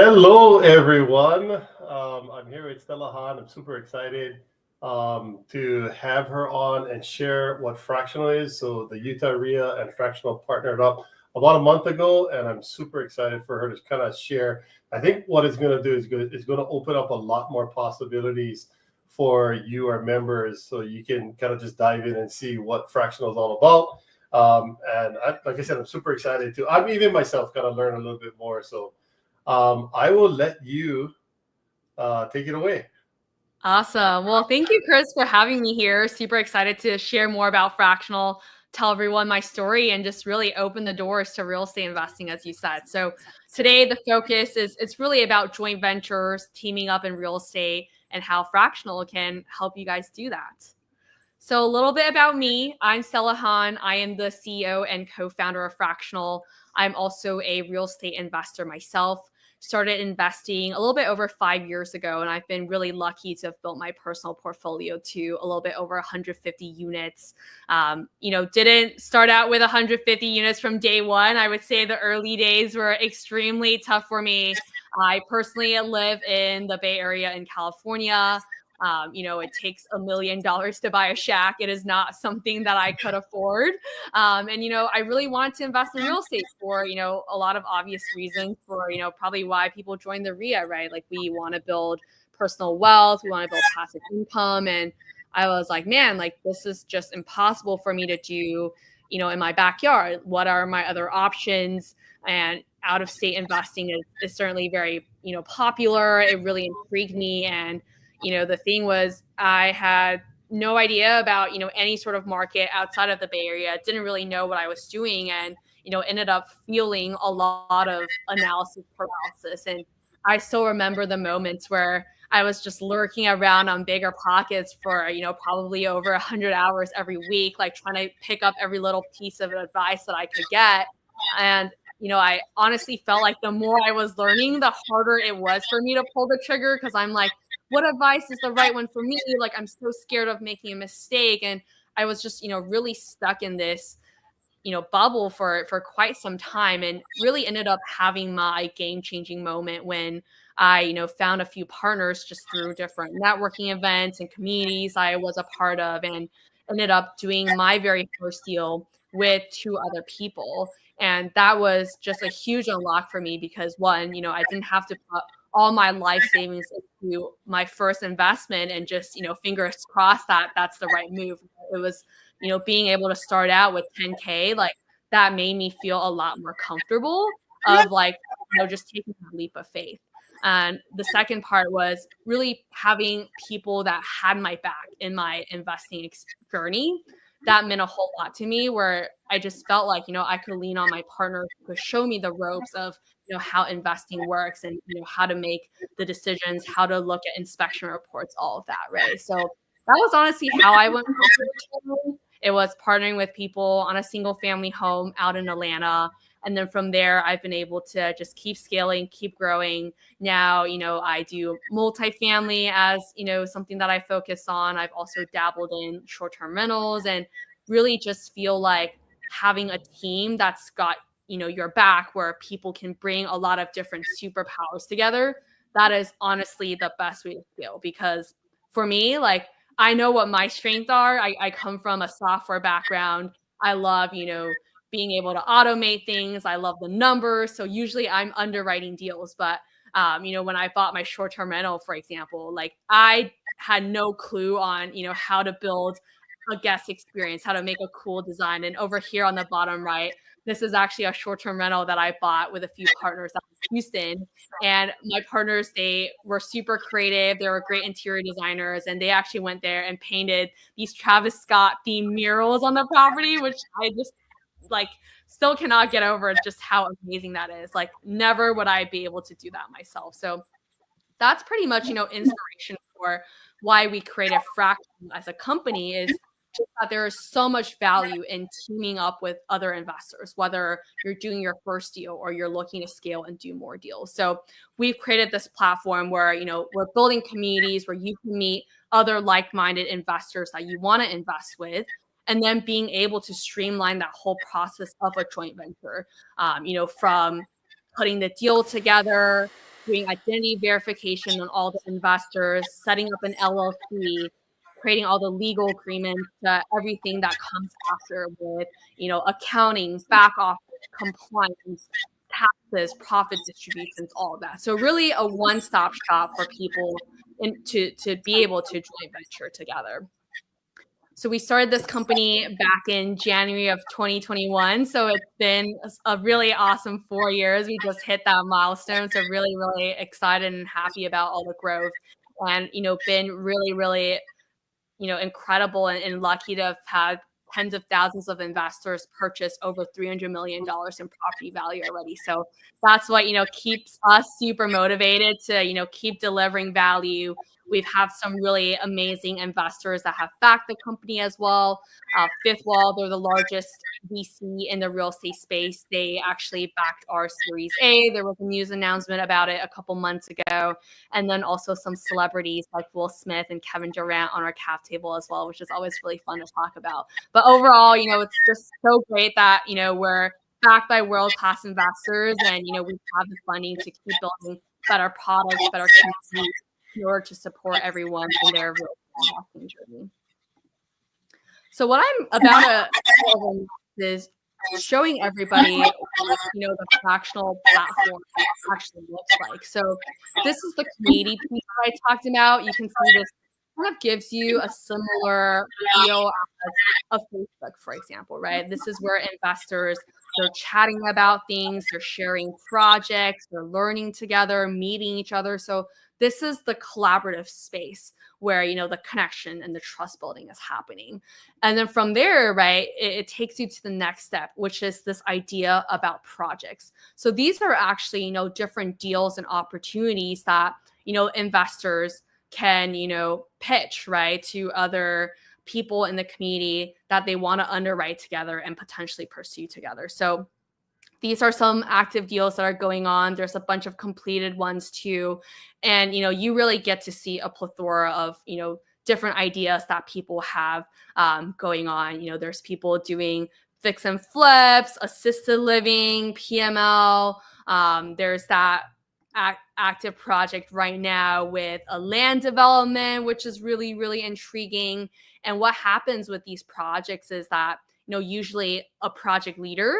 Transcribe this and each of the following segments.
Hello, everyone. I'm here with Stella Han. I'm super excited to have her on and share what fractional is. So the Utah REIA and fractional partnered up about a month ago, and I'm super excited for her to kind of share. I think what it's going to do is going to open up a lot more possibilities for you, our members, so you can kind of just dive in and see what fractional is all about. Like I said, I'm super excited to. I'm even myself kind of learn a little bit more. So. I will let you take it away. Awesome. Well, thank you, Chris, for having me here. Super excited to share more about fractional, tell everyone my story, and just really open the doors to real estate investing, as you said. So today, the focus is it's really about joint ventures, teaming up in real estate, and how fractional can help you guys do that. So a little bit about me. I'm Stella Han. I am the CEO and co-founder of Fractional. I'm also a real estate investor myself. Started investing a little bit over 5 years ago, and I've been really lucky to have built my personal portfolio to a little bit over 150 units. Didn't start out with 150 units from day one. I would say the early days were extremely tough for me. I personally live in the Bay Area in California. It takes $1 million to buy a shack. It is not something that I could afford. I really wanted to invest in real estate for, a lot of obvious reasons for, probably why people join the REIA, right? Like we want to build personal wealth. We want to build passive income. And I was like, man, like this is just impossible for me to do, in my backyard. What are my other options? And out of state investing is certainly very, popular. It really intrigued me. And the thing was I had no idea about, any sort of market outside of the Bay Area. Didn't really know what I was doing and, ended up feeling a lot of analysis paralysis. And I still remember the moments where I was just lurking around on Bigger Pockets for, probably over 100 hours every week, like trying to pick up every little piece of advice that I could get. And I honestly felt like the more I was learning, the harder it was for me to pull the trigger because I'm like, what advice is the right one for me? Like, I'm so scared of making a mistake. And I was just, really stuck in this, bubble for quite some time and really ended up having my game-changing moment when I, found a few partners just through different networking events and communities I was a part of and ended up doing my very first deal with 2 other people. And that was just a huge unlock for me because one, I didn't have to put all my life savings into my first investment and just, fingers crossed that that's the right move. It was, being able to start out with 10K, like that made me feel a lot more comfortable of like, just taking a leap of faith. And the second part was really having people that had my back in my investing journey. That meant a whole lot to me where I just felt like, I could lean on my partner who could show me the ropes of, how investing works and, how to make the decisions, how to look at inspection reports, all of that, right? So that was honestly how I went. It was partnering with people on a single family home out in Atlanta. And then from there, I've been able to just keep scaling, keep growing. Now, I do multifamily as, something that I focus on. I've also dabbled in short-term rentals and really just feel like having a team that's got, your back where people can bring a lot of different superpowers together. That is honestly the best way to feel because for me, like, I know what my strengths are. I come from a software background. I love, being able to automate things. I love the numbers. So usually I'm underwriting deals. But, when I bought my short-term rental, for example, like I had no clue on, how to build a guest experience, how to make a cool design. And over here on the bottom right, this is actually a short-term rental that I bought with a few partners out in Houston. And my partners, they were super creative. They were great interior designers. And they actually went there and painted these Travis Scott themed murals on the property, which I just like still cannot get over just how amazing that is. Like never would I be able to do that myself. So that's pretty much, inspiration for why we created Fractional as a company is just that there is so much value in teaming up with other investors, whether you're doing your first deal or you're looking to scale and do more deals. So we've created this platform where, we're building communities where you can meet other like-minded investors that you want to invest with, and then being able to streamline that whole process of a joint venture, from putting the deal together, doing identity verification on all the investors, setting up an LLC, creating all the legal agreements, everything that comes after with, accounting, back office, compliance, taxes, profit distributions, all of that. So really a one-stop shop for people to be able to joint venture together. So we started this company back in January of 2021. So it's been a really awesome 4 years. We just hit that milestone. So really, really excited and happy about all the growth, and, been really, really, incredible and lucky to have had tens of thousands of investors purchase over $300 million in property value already. So that's what, keeps us super motivated to, keep delivering value. We've had some really amazing investors that have backed the company as well. Fifth Wall, they're the largest VC in the real estate space. They actually backed our Series A. There was a news announcement about it a couple months ago. And then also some celebrities like Will Smith and Kevin Durant on our cap table as well, which is always really fun to talk about. But overall, it's just so great that, we're backed by world-class investors, and, we have the funding to keep building better products, better communities, in order to support everyone in their real estate investing journey. So what I'm about to is showing everybody what, the fractional platform actually looks like. So this is the community piece that I talked about. You can see this kind of gives you a similar feel of Facebook, for example, right? This is where investors, they're chatting about things, they're sharing projects, they're learning together, meeting each other. So this is the collaborative space where, the connection and the trust building is happening. And then from there, right, it takes you to the next step, which is this idea about projects. So these are actually, different deals and opportunities that, investors can, pitch, right, to other people in the community that they want to underwrite together and potentially pursue together. So these are some active deals that are going on. There's a bunch of completed ones too. And, you really get to see a plethora of, different ideas that people have going on. There's people doing fix and flips, assisted living, PML. There's that active project right now with a land development, which is really, really intriguing. And what happens with these projects is that, usually a project leader,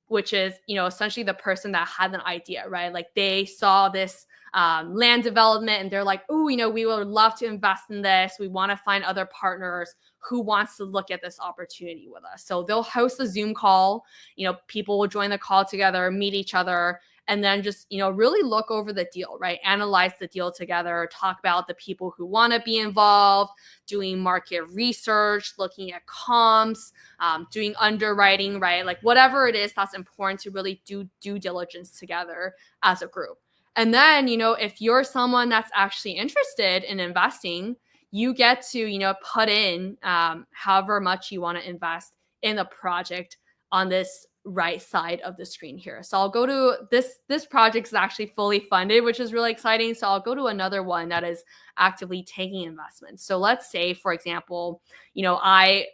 which is, essentially the person that had an idea, right? Like they saw this land development and they're like, oh, we would love to invest in this. We want to find other partners who wants to look at this opportunity with us. So they'll host a Zoom call, people will join the call together, meet each other, and then just, really look over the deal, right? Analyze the deal together, talk about the people who want to be involved, doing market research, looking at comps, doing underwriting, right? Like whatever it is that's important to really do due diligence together as a group. And then, if you're someone that's actually interested in investing, you get to, put in however much you want to invest in the project on this right side of the screen here. So I'll go to this project is actually fully funded, which is really exciting. So I'll go to another one that is actively taking investments. So let's say, for example, I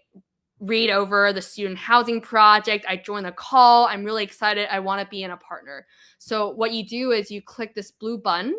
read over the student housing project. I join the call. I'm really excited. I want to be in a partner. So what you do is you click this blue button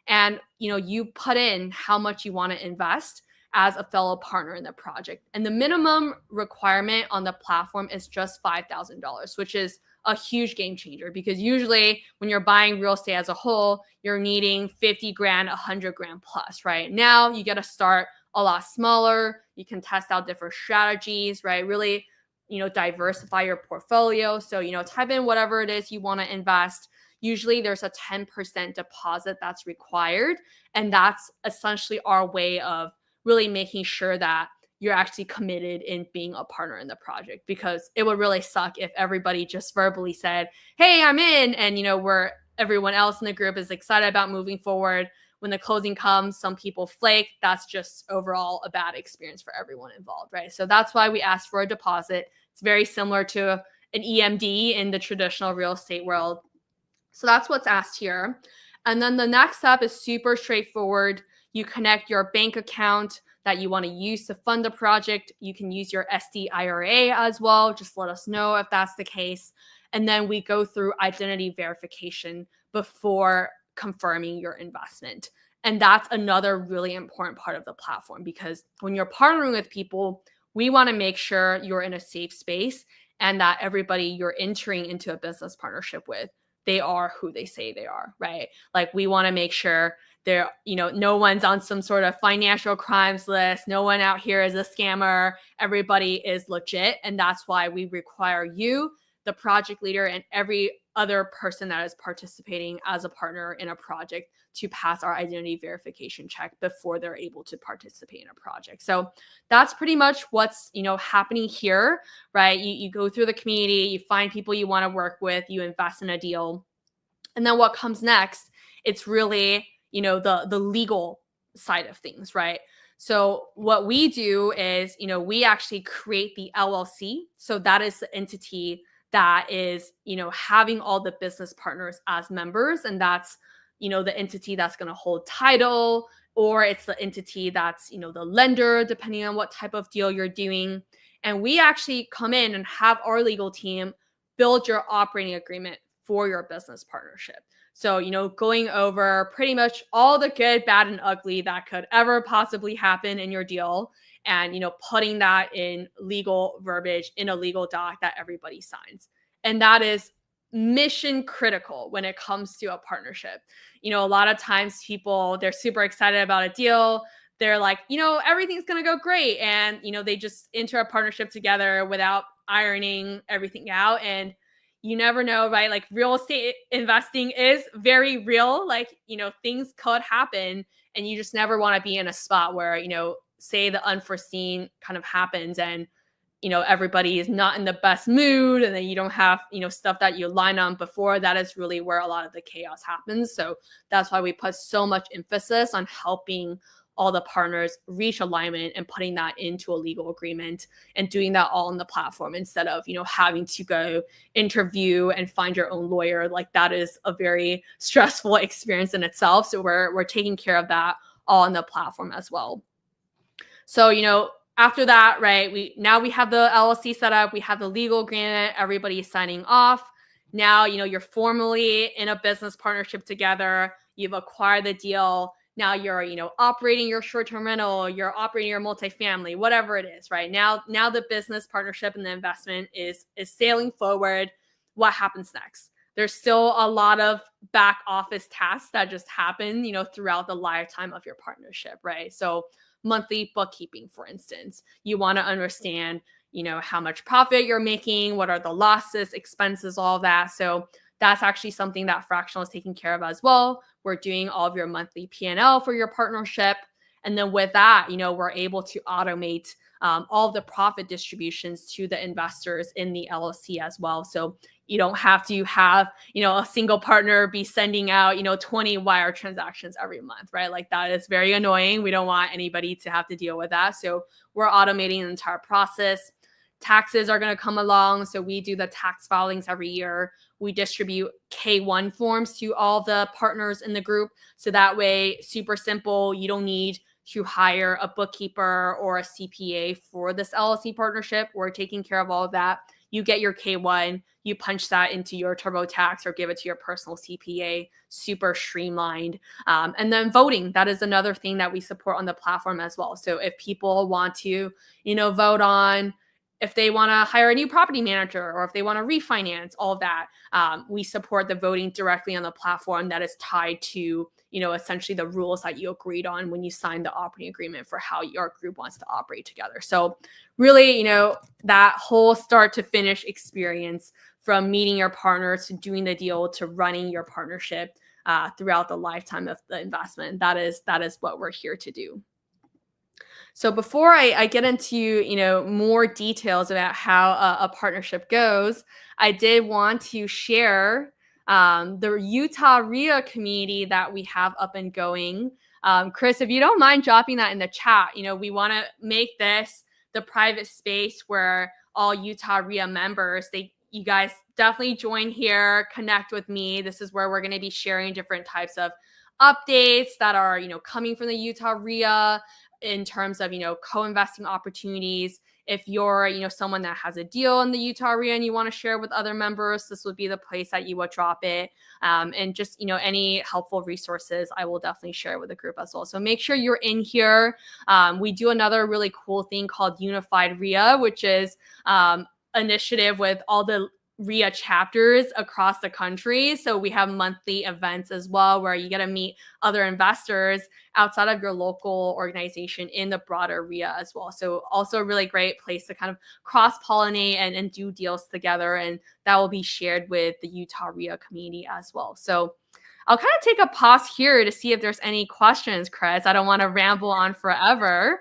and, you put in how much you want to invest as a fellow partner in the project. And the minimum requirement on the platform is just $5,000, which is a huge game changer, because usually when you're buying real estate as a whole, you're needing 50 grand, 100 grand plus, right? Now you get to start a lot smaller. You can test out different strategies, right? Really, diversify your portfolio. So, type in whatever it is you want to invest. Usually there's a 10% deposit that's required. And that's essentially our way of really making sure that you're actually committed in being a partner in the project, because it would really suck if everybody just verbally said, hey, I'm in. And, where everyone else in the group is excited about moving forward. When the closing comes, some people flake. That's just overall a bad experience for everyone involved, right? So that's why we asked for a deposit. It's very similar to an EMD in the traditional real estate world. So that's what's asked here. And then the next step is super straightforward. You connect your bank account that you want to use to fund the project. You can use your SD IRA as well. Just let us know if that's the case. And then we go through identity verification before confirming your investment. And that's another really important part of the platform, because when you're partnering with people, we want to make sure you're in a safe space and that everybody you're entering into a business partnership with, they are who they say they are, right? Like, we want to make sure they're, no one's on some sort of financial crimes list. No one out here is a scammer. Everybody is legit. And that's why we require you, the project leader, and every other person that is participating as a partner in a project to pass our identity verification check before they're able to participate in a project. So that's pretty much what's, happening here, right? You go through the community, you find people you want to work with, you invest in a deal. And then what comes next, it's really, the legal side of things, right? So what we do is, we actually create the LLC. So that is the entity that is, having all the business partners as members. And that's, the entity that's going to hold title, or it's the entity that's, the lender, depending on what type of deal you're doing. And we actually come in and have our legal team build your operating agreement for your business partnership. So, going over pretty much all the good, bad, and ugly that could ever possibly happen in your deal, and, putting that in legal verbiage in a legal doc that everybody signs. And that is mission critical when it comes to a partnership. A lot of times people, they're super excited about a deal. They're like, everything's going to go great. And, they just enter a partnership together without ironing everything out. And you never know, right? Like, real estate investing is very real. Like, things could happen, and you just never want to be in a spot where, say the unforeseen kind of happens, and, everybody is not in the best mood, and then you don't have, stuff that you line on before. That is really where a lot of the chaos happens. So that's why we put so much emphasis on helping all the partners reach alignment and putting that into a legal agreement, and doing that all on the platform instead of, having to go interview and find your own lawyer. Like, that is a very stressful experience in itself. So we're taking care of that all on the platform as well. So, after that, right, we have the LLC set up, we have the legal agreement, everybody's signing off. Now, you're formally in a business partnership together, you've acquired the deal. Now you're, operating your short-term rental, you're operating your multifamily, whatever it is, right? Now the business partnership and the investment is sailing forward. What happens next? There's still a lot of back office tasks that just happen, throughout the lifetime of your partnership, right? So monthly bookkeeping, for instance, you want to understand, how much profit you're making, what are the losses, expenses, all that. So that's actually something that Fractional is taking care of as well. We're doing all of your monthly P&L for your partnership. And then with that, we're able to automate all of the profit distributions to the investors in the LLC as well. So you don't have to have, a single partner be sending out, 20 wire transactions every month, right? Like, that is very annoying. We don't want anybody to have to deal with that. So we're automating the entire process. Taxes are going to come along. So we do the tax filings every year. We distribute K-1 forms to all the partners in the group. So that way, super simple. You don't need to hire a bookkeeper or a CPA for this LLC partnership. We're taking care of all of that. You get your K-1, you punch that into your TurboTax or give it to your personal CPA, super streamlined. And then voting, that is another thing that we support on the platform as well. So if people want to, vote on if they want to hire a new property manager or if they want to refinance, all of that, we support the voting directly on the platform that is tied to, essentially the rules that you agreed on when you signed the operating agreement for how your group wants to operate together. So really, that whole start to finish experience, from meeting your partners to doing the deal to running your partnership throughout the lifetime of the investment, that is what we're here to do. So before I get into, more details about how a partnership goes, I did want to share the Utah REIA community that we have up and going. Chris, if you don't mind dropping that in the chat, we want to make this the private space where all Utah REIA members, you guys definitely join here, connect with me. This is where we're going to be sharing different types of updates that are, coming from the Utah REIA in terms of, co-investing opportunities. if you're, someone that has a deal in the Utah REIA and you want to share with other members, this would be the place that you would drop it. And just, any helpful resources, I will definitely share with the group as well. So make sure you're in here. We do another really cool thing called Unified REIA, which is initiative with all the REIA chapters across the country. So we have monthly events as well, where you get to meet other investors outside of your local organization in the broader REIA as well. So also a really great place to kind of cross-pollinate and do deals together. And that will be shared with the Utah REIA community as well. So I'll kind of take a pause here to see if there's any questions, Chris. I don't want to ramble on forever.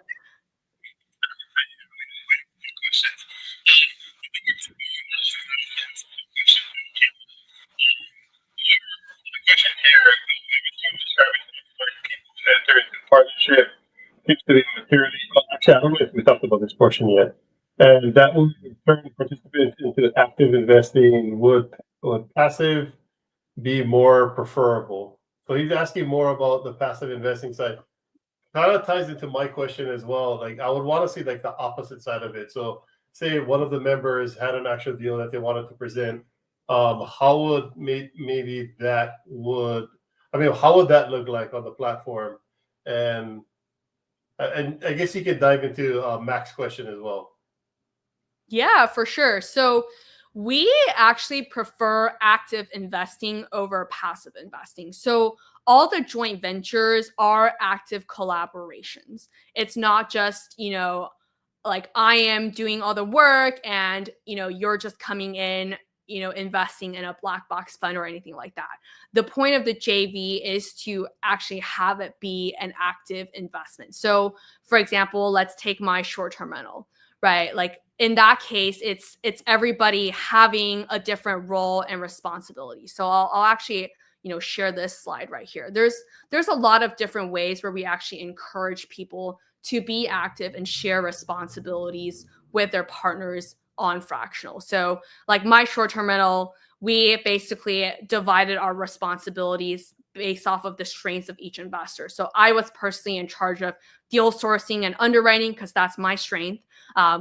Enter into partnership seems to be maturity. Actually, I don't know if we talked about this portion yet. And that will turn participants into active investing. Would passive be more preferable? So he's asking more about the passive investing side. Kind of ties into my question as well. Like I would want to see like the opposite side of it. So say one of the members had an actual deal that they wanted to present. How would maybe that would, how would that look like on the platform? And I guess you could dive into Mac's question as well. Yeah, for sure. So we actually prefer active investing over passive investing. So all the joint ventures are active collaborations. It's not just, like I am doing all the work and, you're just coming in, investing in a black box fund or anything like that. The point of the JV is to actually have it be an active investment. So for example, let's take my short-term rental, right? Like in that case, it's everybody having a different role and responsibility. So I'll actually, share this slide right here. There's a lot of different ways where we actually encourage people to be active and share responsibilities with their partners on fractional. So like my short-term rental, we basically divided our responsibilities based off of the strengths of each investor. So I was personally in charge of deal sourcing and underwriting because that's my strength.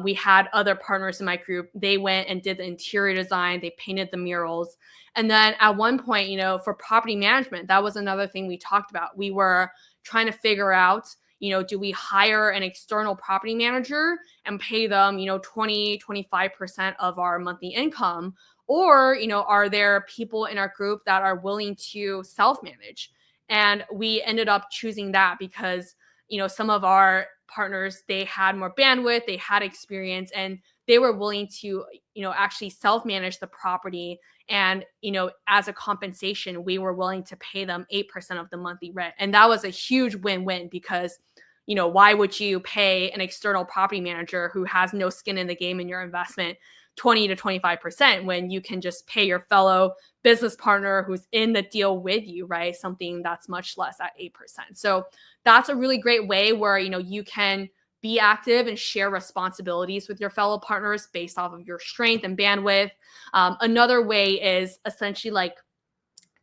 We had other partners in my group. They went and did the interior design. They painted the murals. And then at one point, for property management, that was another thing we talked about. We were trying to figure out, do we hire an external property manager and pay them, 20, 25% of our monthly income? Or, are there people in our group that are willing to self-manage? And we ended up choosing that because, some of our partners, they had more bandwidth, they had experience, and they were willing to, actually self-manage the property. And, as a compensation, we were willing to pay them 8% of the monthly rent. And that was a huge win-win because, why would you pay an external property manager who has no skin in the game in your investment 20 to 25% when you can just pay your fellow business partner who's in the deal with you, right? Something that's much less at 8%. So that's a really great way where, you can be active and share responsibilities with your fellow partners based off of your strength and bandwidth. Another way is essentially like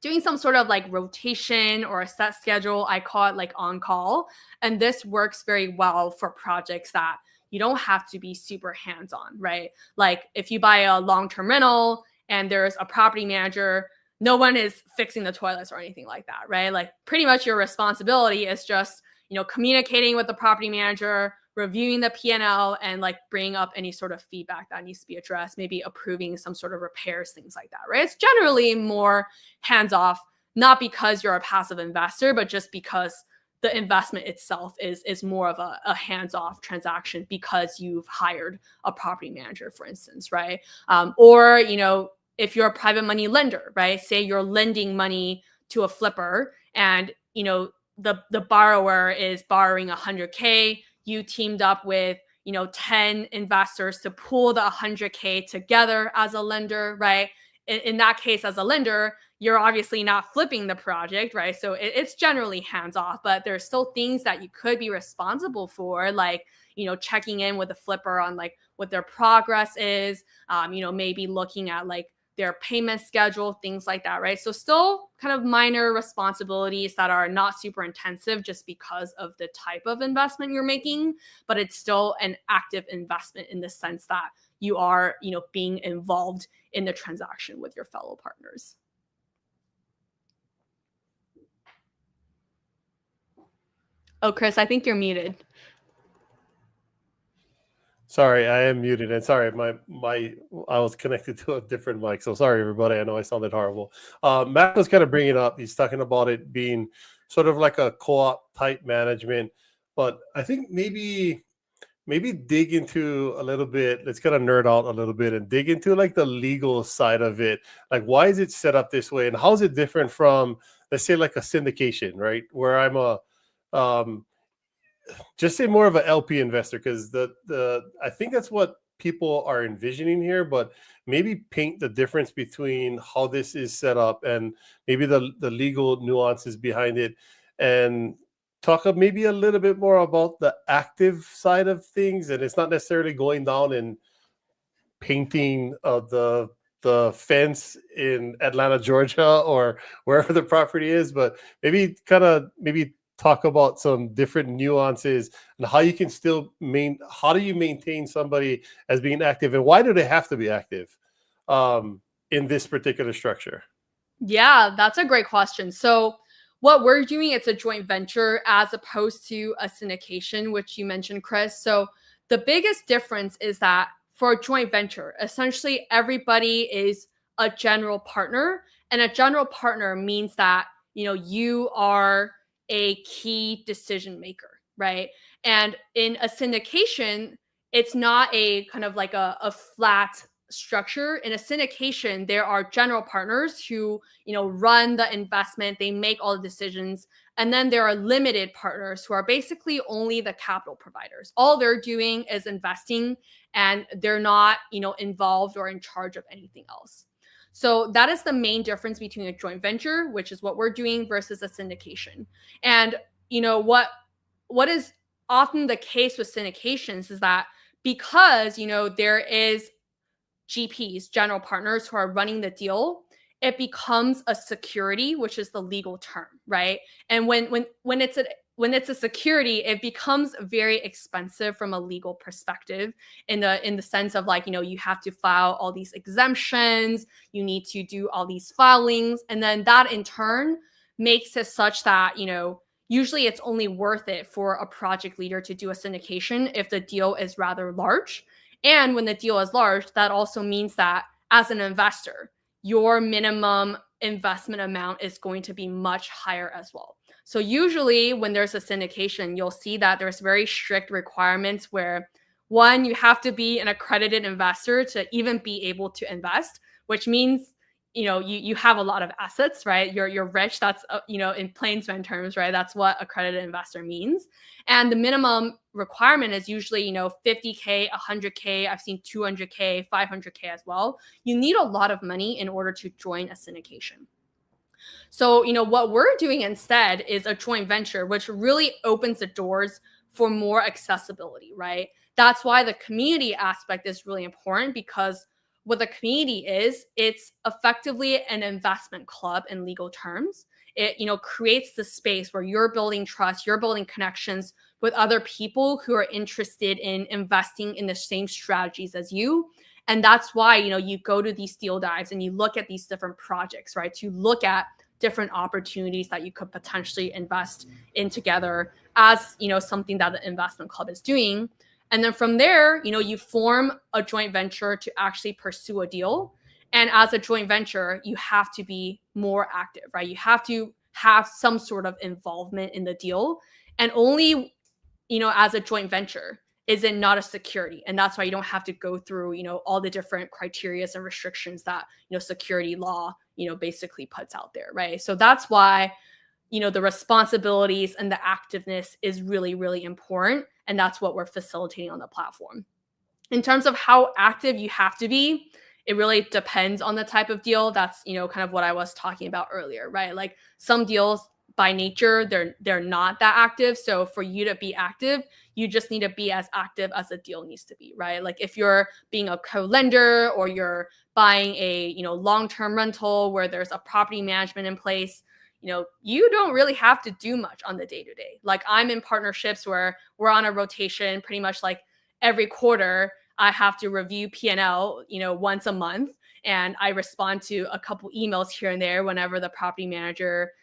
doing some sort of like rotation or a set schedule. I call it like on call. And this works very well for projects that you don't have to be super hands-on, right? Like if you buy a long-term rental and there's a property manager, no one is fixing the toilets or anything like that, right? Like pretty much your responsibility is just, communicating with the property manager, reviewing the P&L, and like bringing up any sort of feedback that needs to be addressed, maybe approving some sort of repairs, things like that, right? It's generally more hands-off, not because you're a passive investor, but just because the investment itself is more of a hands-off transaction because you've hired a property manager, for instance, right? Or, if you're a private money lender, right? Say you're lending money to a flipper and, the borrower is borrowing 100K, you teamed up with, 10 investors to pool the 100K together as a lender, right? In that case, as a lender, you're obviously not flipping the project, right? So it's generally hands-off, but there's still things that you could be responsible for, like, checking in with the flipper on like what their progress is, maybe looking at like their payment schedule, things like that, right? So still kind of minor responsibilities that are not super intensive just because of the type of investment you're making, but it's still an active investment in the sense that you are, being involved in the transaction with your fellow partners. Oh, Chris, I think you're muted. Sorry, I am muted, and sorry, I was connected to a different mic, so sorry, everybody. I know I sounded horrible. Matt was kind of bringing up. He's talking about it being sort of like a co-op type management, but I think maybe dig into a little bit. Let's kind of nerd out a little bit and dig into like the legal side of it. Like, why is it set up this way, and how is it different from, let's say, like a syndication, right? Where I'm a just say more of an LP investor, because the I think that's what people are envisioning here, but maybe paint the difference between how this is set up and maybe the legal nuances behind it, and talk maybe a little bit more about the active side of things. And it's not necessarily going down and painting the fence in Atlanta, Georgia, or wherever the property is, but maybe talk about some different nuances and how you can still how do you maintain somebody as being active, and why do they have to be active in this particular structure? Yeah, that's a great question. So what we're doing, it's a joint venture as opposed to a syndication, which you mentioned, Chris. So the biggest difference is that for a joint venture, essentially everybody is a general partner, and a general partner means that, you are a key decision maker, right? And in a syndication, it's not a kind of like a flat structure. In a syndication, there are general partners who, run the investment, they make all the decisions. And then there are limited partners who are basically only the capital providers. All they're doing is investing, and they're not, involved or in charge of anything else. So that is the main difference between a joint venture, which is what we're doing, versus a syndication. And what is often the case with syndications is that because, there is GPs, general partners, who are running the deal, it becomes a security, which is the legal term, right? And when it's a security, it becomes very expensive from a legal perspective in the sense of, like, you have to file all these exemptions, you need to do all these filings, and then that in turn makes it such that, usually it's only worth it for a project leader to do a syndication if the deal is rather large. And when the deal is large, that also means that as an investor, your minimum investment amount is going to be much higher as well. So usually when there's a syndication, you'll see that there's very strict requirements where, one, you have to be an accredited investor to even be able to invest, which means, you have a lot of assets, right? You're rich. That's, in plainsman terms, right? That's what accredited investor means. And the minimum requirement is usually, $50K, $100K. I've seen $200K, $500K as well. You need a lot of money in order to join a syndication. So, what we're doing instead is a joint venture, which really opens the doors for more accessibility, right? That's why the community aspect is really important, because what the community is, it's effectively an investment club in legal terms. It, creates the space where you're building trust, you're building connections with other people who are interested in investing in the same strategies as you. And that's why, you go to these deal dives and you look at these different projects, right? To look at different opportunities that you could potentially invest in together as, something that the investment club is doing. And then from there, you form a joint venture to actually pursue a deal. And as a joint venture, you have to be more active, right? You have to have some sort of involvement in the deal. And only, as a joint venture is it not a security. And that's why you don't have to go through, all the different criteria and restrictions that, security law, basically puts out there, right? So that's why, the responsibilities and the activeness is really, really important. And that's what we're facilitating on the platform. In terms of how active you have to be, it really depends on the type of deal. That's, kind of what I was talking about earlier, right? Like some deals, by nature, they're not that active. So for you to be active, you just need to be as active as the deal needs to be, right? Like if you're being a co-lender or you're buying a, long-term rental where there's a property management in place, you don't really have to do much on the day-to-day. Like I'm in partnerships where we're on a rotation pretty much like every quarter. I have to review P&L, once a month, and I respond to a couple emails here and there whenever the property manager,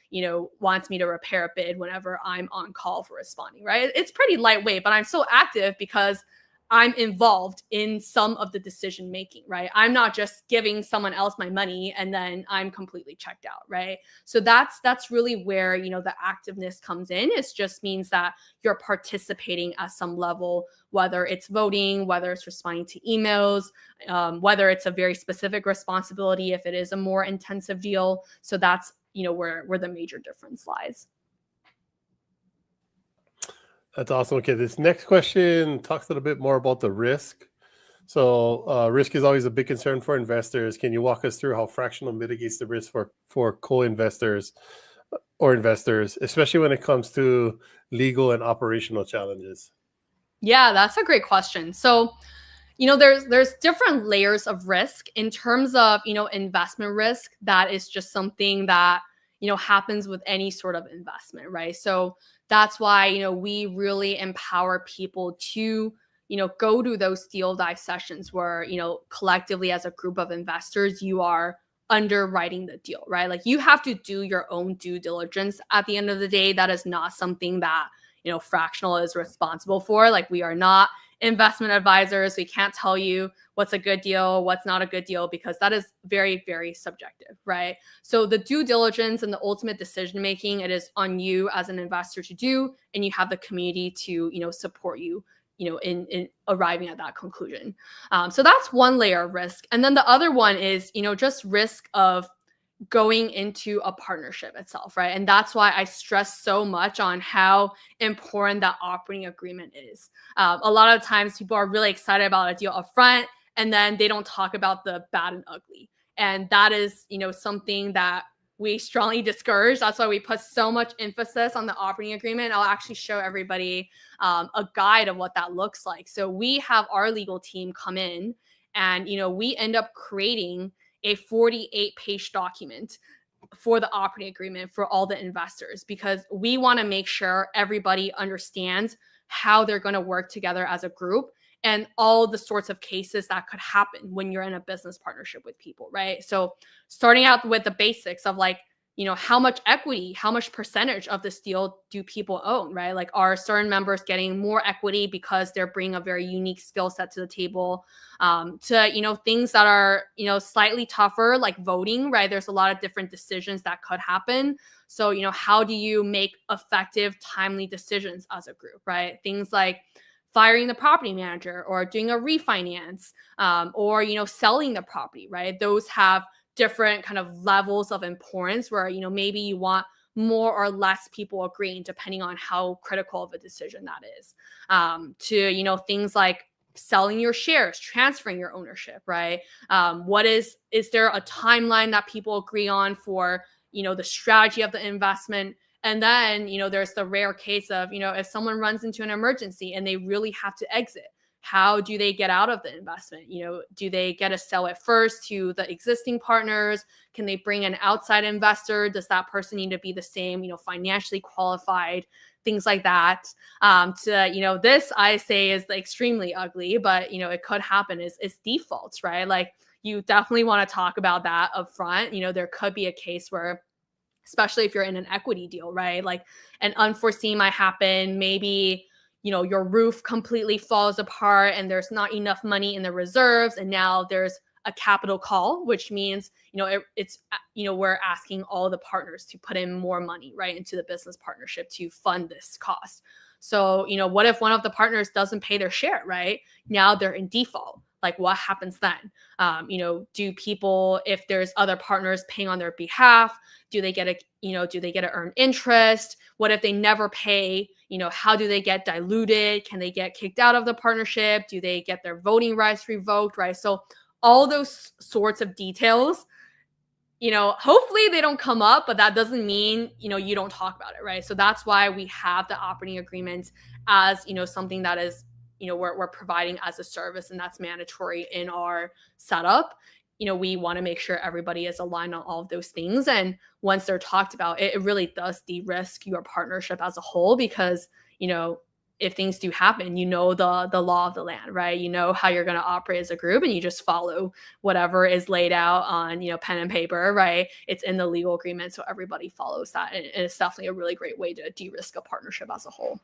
wants me to repair a bid whenever I'm on call for responding, right? It's pretty lightweight, but I'm still active because I'm involved in some of the decision making, right? I'm not just giving someone else my money and then I'm completely checked out, right? So that's really where, the activeness comes in. It just means that you're participating at some level, whether it's voting, whether it's responding to emails, whether it's a very specific responsibility, if it is a more intensive deal. So that's, where the major difference lies. That's awesome. Okay, this next question talks a little bit more about the risk. So risk is always a big concern for investors. Can you walk us through how fractional mitigates the risk for co-investors or investors, especially when it comes to legal and operational challenges? Yeah, that's a great question. So, there's different layers of risk in terms of, investment risk. That is just something that, happens with any sort of investment, right? So that's why, we really empower people to, go to those deal dive sessions where, collectively as a group of investors, you are underwriting the deal, right? Like you have to do your own due diligence at the end of the day. That is not something that, Fractional is responsible for. Like we are not investment advisors. We can't tell you what's a good deal, what's not a good deal, because that is very, very subjective, right? So the due diligence and the ultimate decision making, it is on you as an investor to do, and you have the community to, support you, in arriving at that conclusion. So that's one layer of risk. And then the other one is, just risk of going into a partnership itself, right? And that's why I stress so much on how important that operating agreement is. A lot of times people are really excited about a deal up front, and then they don't talk about the bad and ugly. And that is, something that we strongly discourage. That's why we put so much emphasis on the operating agreement. I'll actually show everybody a guide of what that looks like. So we have our legal team come in and, we end up creating a 48-page document for the operating agreement for all the investors, because we want to make sure everybody understands how they're going to work together as a group and all the sorts of cases that could happen when you're in a business partnership with people, right? So starting out with the basics of like, how much equity, how much percentage of this deal do people own, right? Like are certain members getting more equity because they're bringing a very unique skill set to the table, to, things that are, slightly tougher, like voting, right? There's a lot of different decisions that could happen. So, how do you make effective, timely decisions as a group, right? Things like firing the property manager or doing a refinance, or, selling the property, right? Those have different kind of levels of importance where, maybe you want more or less people agreeing depending on how critical of a decision that is. To, things like selling your shares, transferring your ownership, right? Is there a timeline that people agree on for, the strategy of the investment? And then, there's the rare case of, if someone runs into an emergency and they really have to exit, how do they get out of the investment? Do they get to sell it first to the existing partners? Can they bring an outside investor? Does that person need to be the same, financially qualified? Things like that. This I say is extremely ugly, but it could happen is defaults, right? Like you definitely want to talk about that up front. There could be a case where, especially if you're in an equity deal, right? Like an unforeseen might happen. Maybe your roof completely falls apart and there's not enough money in the reserves. And now there's a capital call, which means, we're asking all the partners to put in more money, right, into the business partnership to fund this cost. So, what if one of the partners doesn't pay their share, right? Now they're in default. Like what happens then? Do people, if there's other partners paying on their behalf, do they get to earn interest? What if they never pay? How do they get diluted? Can they get kicked out of the partnership? Do they get their voting rights revoked, right? So all those sorts of details hopefully they don't come up, but that doesn't mean, you don't talk about it, right? So that's why we have the operating agreement as, something that is, we're providing as a service, and that's mandatory in our setup. We want to make sure everybody is aligned on all of those things. And once they're talked about, it really does de-risk your partnership as a whole, because, if things do happen, the law of the land, right? You know how you're going to operate as a group, and you just follow whatever is laid out on, pen and paper, right? It's in the legal agreement, so everybody follows that. And it's definitely a really great way to de-risk a partnership as a whole.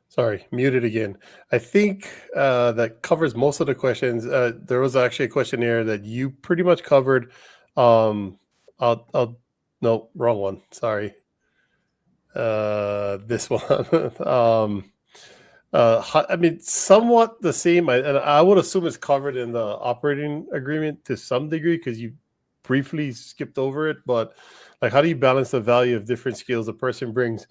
Sorry, muted again. I think that covers most of the questions. There was actually a questionnaire that you pretty much covered. No, wrong one. Sorry. This one. I mean, somewhat the same. And I would assume it's covered in the operating agreement to some degree, because you briefly skipped over it. But like, how do you balance the value of different skills a person brings?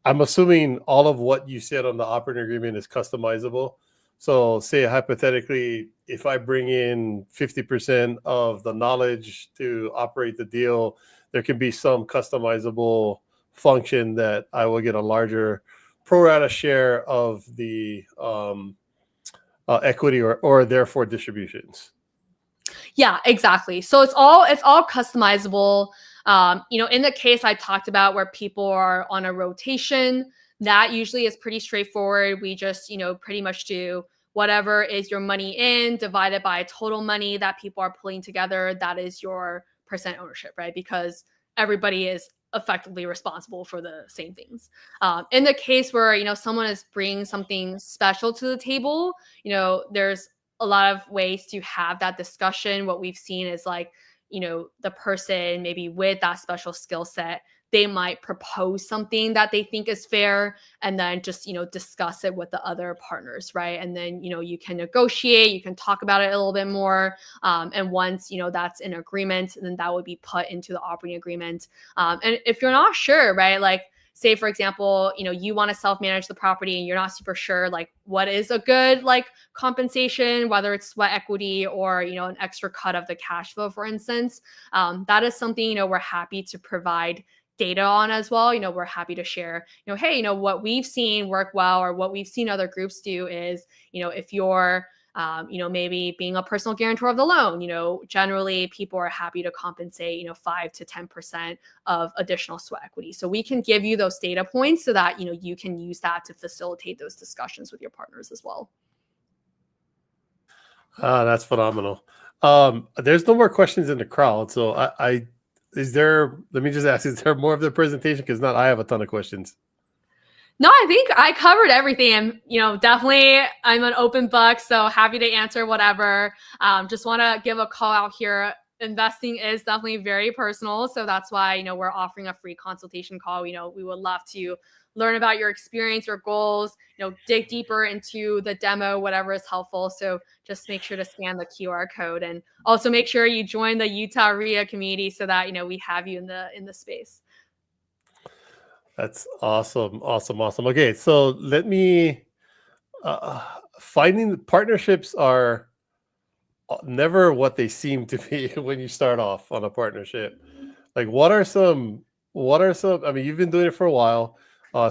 I'm assuming all of what you said on the operating agreement is customizable. So say hypothetically, if I bring in 50% of the knowledge to operate the deal, there can be some customizable function that I will get a larger pro rata share of the equity or therefore distributions. Yeah, exactly. So it's all customizable. In the case I talked about where people are on a rotation, that usually is pretty straightforward. We just, pretty much do whatever is your money in divided by total money that people are pulling together. That is your percent ownership, right? Because everybody is effectively responsible for the same things. In the case where, someone is bringing something special to the table, there's a lot of ways to have that discussion. What we've seen is like, the person maybe with that special skill set, they might propose something that they think is fair, and then just, discuss it with the other partners, right? And then, you can negotiate, you can talk about it a little bit more. And once, that's in agreement, then that would be put into the operating agreement. And if you're not sure, right, like, say, for example, you want to self-manage the property and you're not super sure, like, what is a good, like, compensation, whether it's sweat equity or, an extra cut of the cash flow, for instance, that is something, we're happy to provide data on as well. We're happy to share, hey, what we've seen work well, or what we've seen other groups do is, if you're maybe being a personal guarantor of the loan, generally people are happy to compensate, 5 to 10% of additional sweat equity. So we can give you those data points so that, you can use that to facilitate those discussions with your partners as well. That's phenomenal. There's no more questions in the crowd. So let me just ask, is there more of the presentation? Because I have a ton of questions. No, I think I covered everything. And, definitely I'm an open book, so happy to answer whatever. Just want to give a call out here. Investing is definitely very personal. So that's why, we're offering a free consultation call. We would love to learn about your experience, your goals, dig deeper into the demo, whatever is helpful. So just make sure to scan the QR code, and also make sure you join the Utah REIA community so that, we have you in the space. That's awesome. Okay, so let me, finding partnerships are never what they seem to be when you start off on a partnership. Like, what are some, I mean, you've been doing it for a while.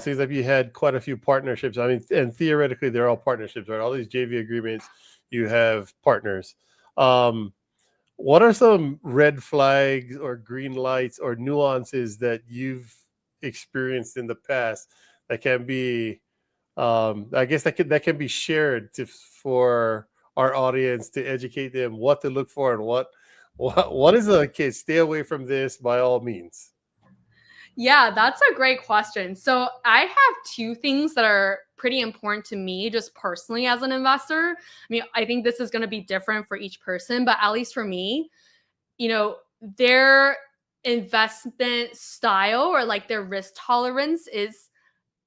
Seems like you had quite a few partnerships. I mean, and theoretically, they're all partnerships, right? All these JV agreements, you have partners. What are some red flags or green lights or nuances that you've experienced in the past that can be, I guess that can be shared for our audience to educate them what to look for, and what is a okay, stay away from this by all means? Yeah, that's a great question. So I have two things that are pretty important to me just personally as an investor. I mean, I think this is going to be different for each person, but at least for me, their investment style or like their risk tolerance is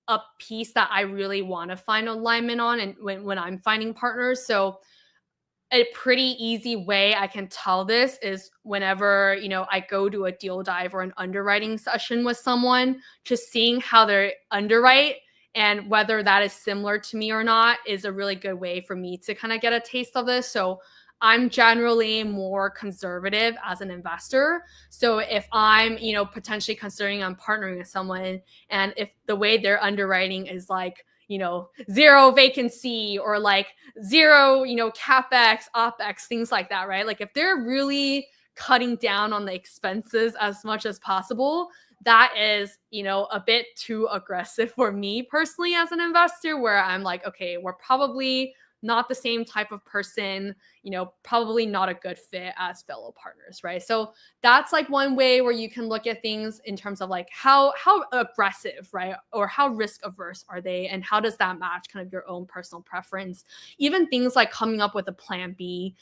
a piece that I really want to find alignment on, and when I'm finding partners. So a pretty easy way I can tell this is whenever, I go to a deal dive or an underwriting session with someone, just seeing how they underwrite and whether that is similar to me or not is a really good way for me to kind of get a taste of this. So I'm generally more conservative as an investor. So if I'm, potentially considering I'm partnering with someone, and if the way they're underwriting is like, zero vacancy or like zero, capex, opex, things like that, right? Like if they're really cutting down on the expenses as much as possible, that is, a bit too aggressive for me personally as an investor, where I'm like, okay, we're probably not the same type of person, probably not a good fit as fellow partners, right? So that's like one way where you can look at things in terms of like how aggressive, right? Or how risk averse are they, and how does that match kind of your own personal preference? Even things like coming up with a plan B,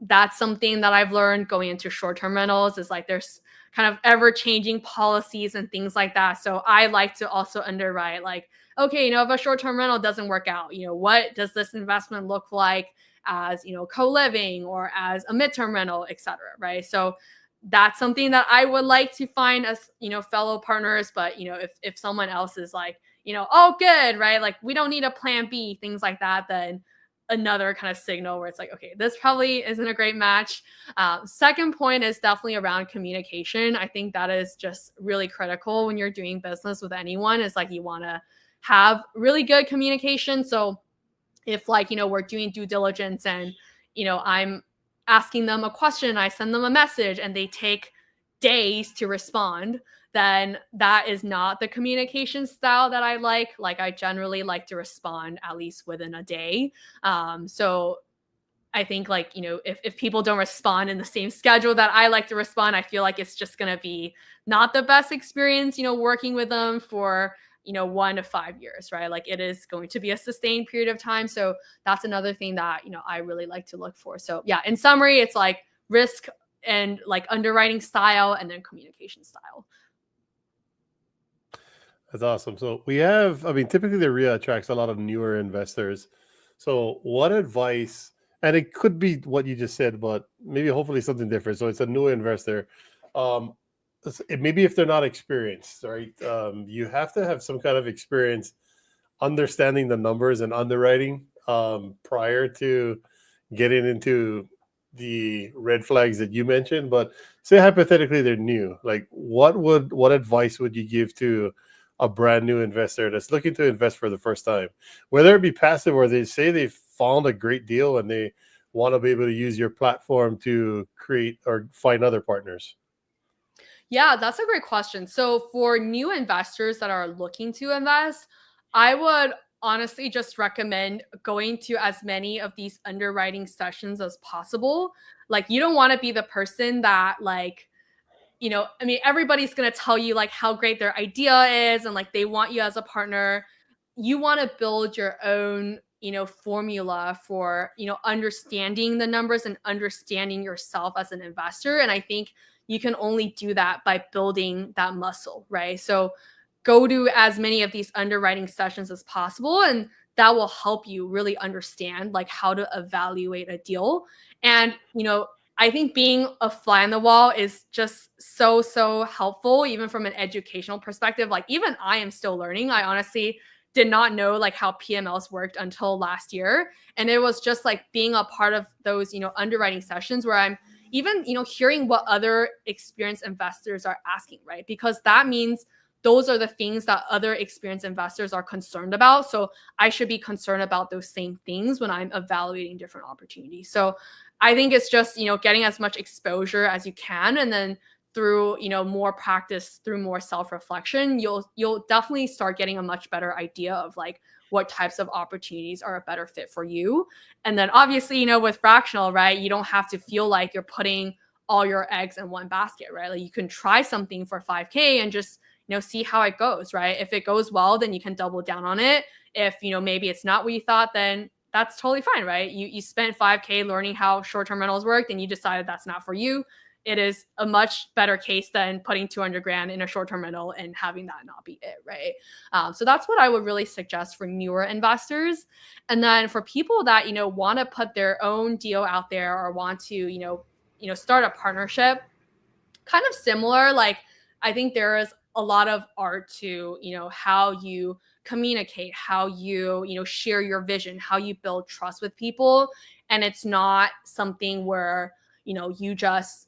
that's something that I've learned going into short-term rentals, is like there's kind of ever-changing policies and things like that. So I like to also underwrite like, okay, if a short-term rental doesn't work out, what does this investment look like as, co-living or as a midterm rental, et cetera, right? So that's something that I would like to find as, fellow partners. But, if someone else is like, oh, good, right? Like we don't need a plan B, things like that, then another kind of signal where it's like, okay, this probably isn't a great match. Second point is definitely around communication. I think that is just really critical when you're doing business with anyone, is like you want to have really good communication. So if like, we're doing due diligence and, I'm asking them a question, I send them a message and they take days to respond, then that is not the communication style that I like. Like I generally like to respond at least within a day. So I think like, if people don't respond in the same schedule that I like to respond, I feel like it's just going to be not the best experience, working with them for, 1 to 5 years, right? Like it is going to be a sustained period of time. So that's another thing that, I really like to look for. So yeah, in summary, it's like risk and like underwriting style, and then communication style. That's awesome. So we have, I mean, typically the REIA attracts a lot of newer investors. So what advice, and it could be what you just said, but maybe hopefully something different. So it's a new investor. Um, Maybe if they're not experienced, right? You have to have some kind of experience understanding the numbers and underwriting prior to getting into the red flags that you mentioned. But say hypothetically they're new, like what advice would you give to a brand new investor that's looking to invest for the first time, whether it be passive or they say they found a great deal and they want to be able to use your platform to create or find other partners? Yeah, that's a great question. So for new investors that are looking to invest, I would honestly just recommend going to as many of these underwriting sessions as possible. Like you don't want to be the person that like, I mean, everybody's going to tell you like how great their idea is and like they want you as a partner. You want to build your own, formula for, understanding the numbers and understanding yourself as an investor. And I think you can only do that by building that muscle, right? So go to as many of these underwriting sessions as possible, and that will help you really understand like how to evaluate a deal. And, I think being a fly on the wall is just so helpful, even from an educational perspective. Like even I am still learning. I honestly did not know like how PMLs worked until last year. And it was just like being a part of those, underwriting sessions where I'm even, hearing what other experienced investors are asking, right? Because that means those are the things that other experienced investors are concerned about. So I should be concerned about those same things when I'm evaluating different opportunities. So I think it's just, getting as much exposure as you can. And then through, more practice, through more self-reflection, you'll definitely start getting a much better idea of like what types of opportunities are a better fit for you. And then obviously, with fractional, right, you don't have to feel like you're putting all your eggs in one basket, right? Like you can try something for 5K and just, see how it goes, right? If it goes well, then you can double down on it. If, maybe it's not what you thought, then that's totally fine, right? You spent 5K learning how short-term rentals worked and you decided that's not for you. It is a much better case than putting 200 grand in a short-term rental and having that not be it, right? So that's what I would really suggest for newer investors. And then for people that, want to put their own deal out there or want to, start a partnership, kind of similar. Like I think there is a lot of art to, how you communicate, how you, share your vision, how you build trust with people. And it's not something where, you just,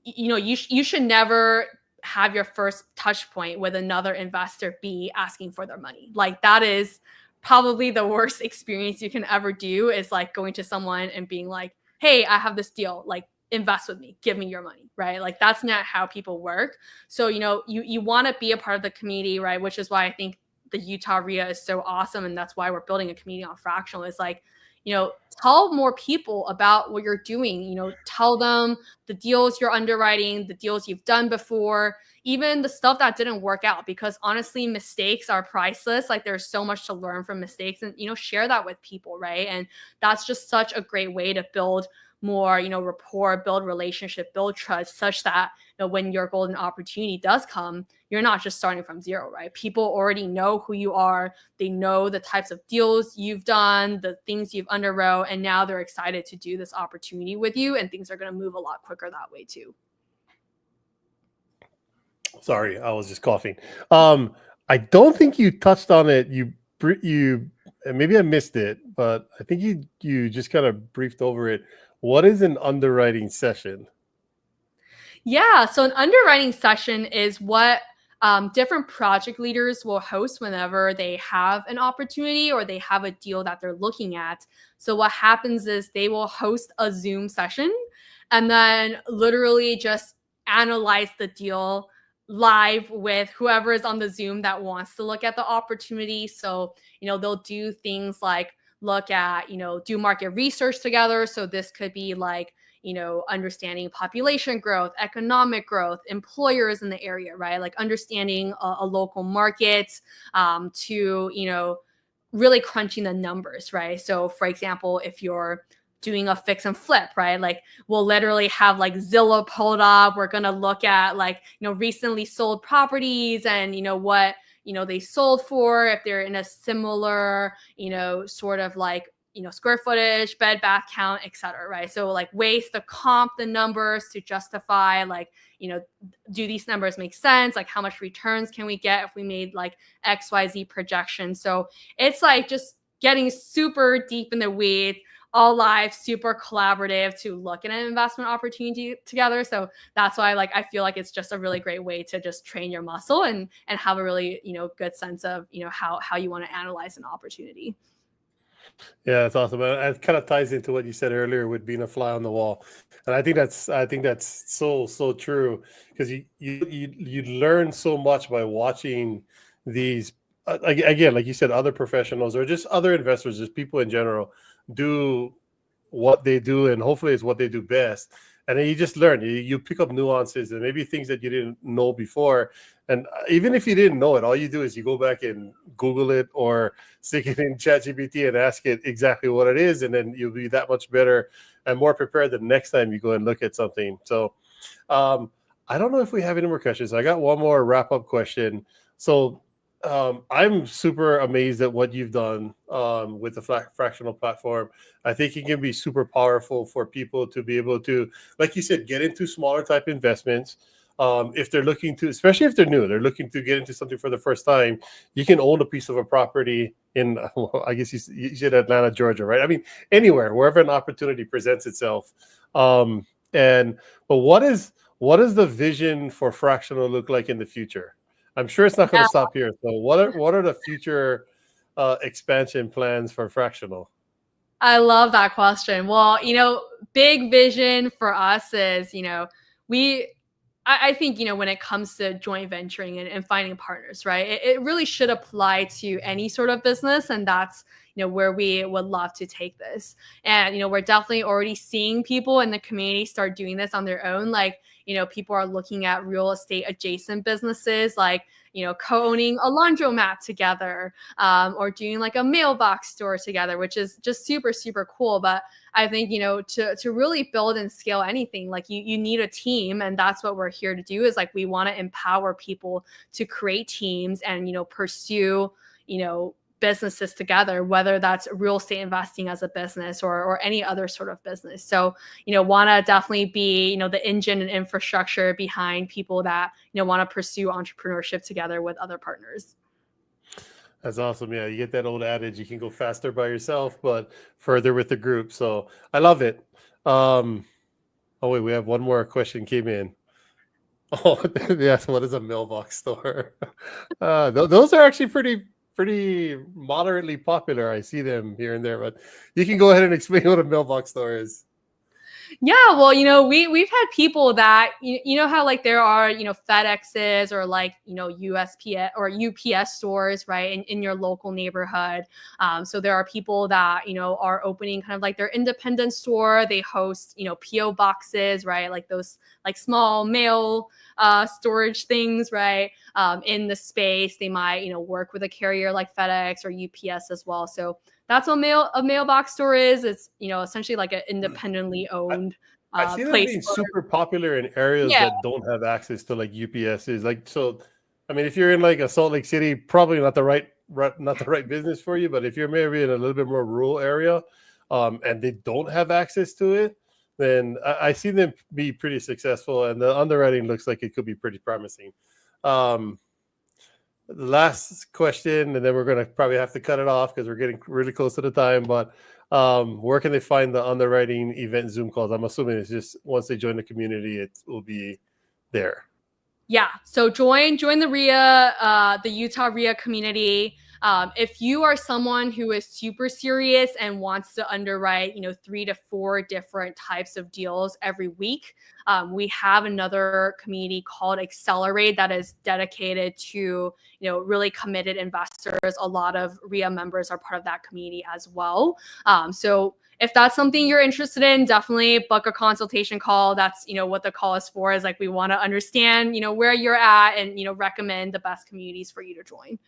you should never have your first touch point with another investor be asking for their money. Like that is probably the worst experience you can ever do, is like going to someone and being like, hey, I have this deal, like invest with me, give me your money, right? Like that's not how people work. So, you want to be a part of the community, right? Which is why I think the Utah REIA is so awesome. And that's why we're building a community on Fractional, is like, tell more people about what you're doing, tell them the deals you're underwriting, the deals you've done before, even the stuff that didn't work out, because honestly, mistakes are priceless. Like there's so much to learn from mistakes, and, share that with people, right? And that's just such a great way to build more, rapport, build relationship, build trust, such that, when your golden opportunity does come, you're not just starting from zero, right? People already know who you are. They know the types of deals you've done, the things you've underwrote, and now they're excited to do this opportunity with you, and things are going to move a lot quicker that way too. Sorry, I was just coughing. I don't think you touched on it. You maybe I missed it, but I think you just kind of briefed over it. What is an underwriting session? Yeah, so an underwriting session is what different project leaders will host whenever they have an opportunity or they have a deal that they're looking at. So what happens is they will host a Zoom session and then literally just analyze the deal live with whoever is on the Zoom that wants to look at the opportunity. So, they'll do things like look at, do market research together. So this could be like, understanding population growth, economic growth, employers in the area, right? Like understanding a local market, to, really crunching the numbers, right? So for example, if you're doing a fix and flip, right? Like we'll literally have like Zillow pulled up. We're going to look at like, recently sold properties and, what, they sold for, if they're in a similar, sort of like, square footage, bed, bath count, et cetera, right? So like ways to comp the numbers to justify like, do these numbers make sense? Like how much returns can we get if we made like XYZ projections? So it's like just getting super deep in the weeds, all live, super collaborative to look at an investment opportunity together. So that's why like I feel like it's just a really great way to just train your muscle and have a really, good sense of, how you want to analyze an opportunity. Yeah, that's awesome. And it kind of ties into what you said earlier with being a fly on the wall, and I think that's so true, because you learn so much by watching these again, like you said, other professionals or just other investors, just people in general, do what they do, and hopefully it's what they do best. And then you just learn. You pick up nuances and maybe things that you didn't know before. And even if you didn't know it, all you do is you go back and Google it or stick it in ChatGPT and ask it exactly what it is, and then you'll be that much better and more prepared the next time you go and look at something. So I don't know if we have any more questions. I got one more wrap-up question. So I'm super amazed at what you've done with the fractional platform. I think it can be super powerful for people to be able to, like you said, get into smaller type investments. If they're looking to, especially if they're new, they're looking to get into something for the first time, you can own a piece of a property in, well, I guess you said Atlanta, Georgia, right? I mean, anywhere, wherever an opportunity presents itself. But what is the vision for fractional look like in the future? I'm sure it's not going to stop here. So what are the future expansion plans for fractional? I love that question. Well, big vision for us is, I think, when it comes to joint venturing and finding partners, right, it really should apply to any sort of business. And that's, where we would love to take this. And, we're definitely already seeing people in the community start doing this on their own. Like, people are looking at real estate adjacent businesses, like, co-owning a laundromat together, or doing like a mailbox store together, which is just super, super cool. But I think, to really build and scale anything, like you need a team. And that's what we're here to do, is like, we want to empower people to create teams and, pursue, businesses together, whether that's real estate investing as a business or any other sort of business. So, want to definitely be, the engine and infrastructure behind people that, want to pursue entrepreneurship together with other partners. That's awesome. Yeah, you get that old adage, you can go faster by yourself, but further with the group. So I love it. Oh wait, we have one more question came in. Oh, yes. What is a mailbox store? Those are actually pretty moderately popular. I see them here and there, but you can go ahead and explain what a mailbox store is. Yeah, well, we've had people that you know how like there are FedExes or like USPS or UPS stores, right, in your local neighborhood. So there are people that are opening kind of like their independent store. They host PO boxes, right, like those like small mail storage things, right, in the space. They might work with a carrier like FedEx or UPS as well. So that's what a mailbox store is. It's essentially like an independently I, owned I see them place being for, super popular in areas yeah. that don't have access to like UPSs. Like so, I mean, if you're in like a Salt Lake City, probably not the right business for you. But if you're maybe in a little bit more rural area, and they don't have access to it, then I see them be pretty successful, and the underwriting looks like it could be pretty promising. Um, the last question, and then we're going to probably have to cut it off because we're getting really close to the time. But where can they find the underwriting event Zoom calls? I'm assuming it's just once they join the community, it will be there. Yeah. So join the REIA, the Utah REIA community. If you are someone who is super serious and wants to underwrite, 3 to 4 different types of deals every week, we have another community called Accelerate that is dedicated to, really committed investors. A lot of REIA members are part of that community as well. So if that's something you're interested in, definitely book a consultation call. That's, what the call is for, is like, we want to understand, where you're at and, recommend the best communities for you to join.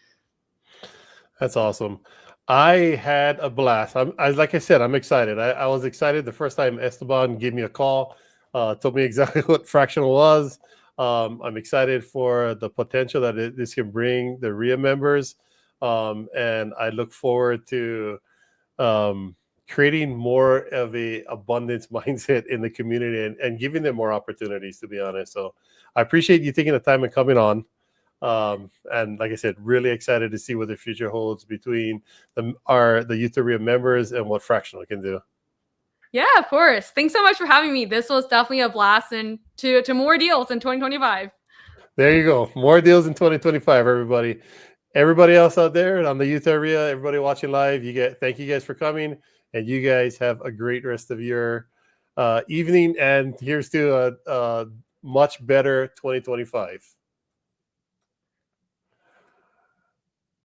That's awesome. I had a blast. Like I said, I'm excited. I was excited the first time Esteban gave me a call, told me exactly what fractional was. I'm excited for the potential that this can bring the REIA members. And I look forward to creating more of a abundance mindset in the community and giving them more opportunities, to be honest. So I appreciate you taking the time and coming on. And like I said, really excited to see what the future holds between the Utah REIA members and what fractional can do. Yeah, of course. Thanks so much for having me. This was definitely a blast, and to more deals in 2025. There you go. More deals in 2025, everybody. Everybody else out there on the Utah REIA, everybody watching live, thank you guys for coming, and you guys have a great rest of your evening. And here's to a much better 2025.